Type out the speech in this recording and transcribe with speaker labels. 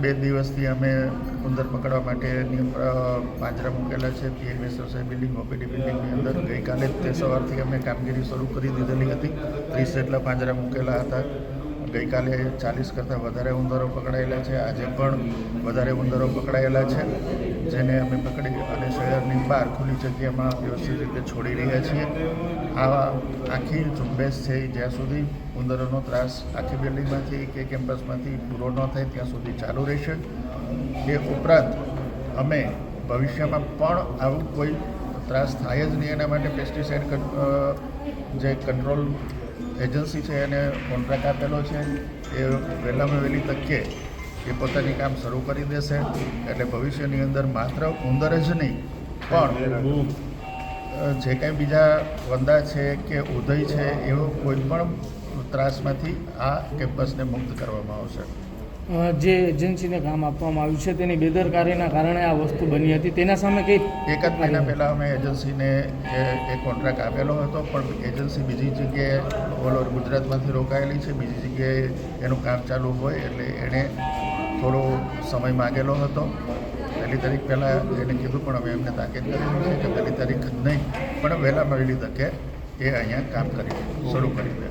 Speaker 1: 2 દિવસથી અમે ઉંદર પકડવા માટેની પાંજરા મૂકેલા છે પીએમએસ સોસાયટી બિલ્ડિંગ ઓપીડી બિલ્ડિંગની અંદર. ગઈકાલે જ તે સવારથી અમે કામગીરી શરૂ કરી દીધેલી હતી. 30 જેટલા પાંજરા મૂકેલા હતા. ગઈકાલે 40 કરતાં વધારે ઉંદરો પકડાયેલા છે. આજે પણ વધારે ઉંદરો પકડાયેલા છે, જેને અમે પકડી અને શહેરની બહાર ખુલ્લી જગ્યામાં વ્યવસ્થિત રીતે છોડી રહ્યા છીએ. આ આખી ઝુંબેશ છે જ્યાં સુધી ઉંદરોનો ત્રાસ આખી બિલ્ડિંગમાંથી કે કેમ્પસમાંથી પૂરો ન થાય ત્યાં સુધી ચાલુ રહેશે. એ ઉપરાંત અમે ભવિષ્યમાં પણ આવું કોઈ ત્રાસ થાય જ નહીં એના માટે પેસ્ટિસાઇડ જે કંટ્રોલ એજન્સી છે એને કોન્ટ્રાક્ટ આપેલો છે. એ વહેલામાં વહેલી તકે એ પોતાની કામ શરૂ કરી દેશે. એટલે ભવિષ્યની અંદર માત્ર ઉંદર જ નહીં પણ જે કાંઈ બીજા વંદા છે કે ઉધઈ છે એવો કોઈ પણ ત્રાસમાંથી આ કેમ્પસને મુક્ત કરવામાં આવશે.
Speaker 2: જે એજન્સીને કામ આપવામાં આવ્યું છે તેની બેદરકારીના કારણે આ વસ્તુ બની હતી, તેના સામે કઈ
Speaker 1: એક જ મહિના પહેલાં અમે એજન્સીને એ કોન્ટ્રાક્ટ આપેલો હતો, પણ એજન્સી બીજી જગ્યાએ ઓલ ઓવર ગુજરાતમાંથી રોકાયેલી છે. બીજી જગ્યાએ એનું કામ ચાલુ હોય એટલે એણે થોડો સમય માગેલો હતો. 1 તારીખ પહેલાં એને કીધું, પણ અમે એમને તાકીદ કરેલી છે કે 1 તારીખ જ નહીં પણ વહેલામાં વહેલી તકે એ અહીંયા કામ કરી શરૂ કરી દે.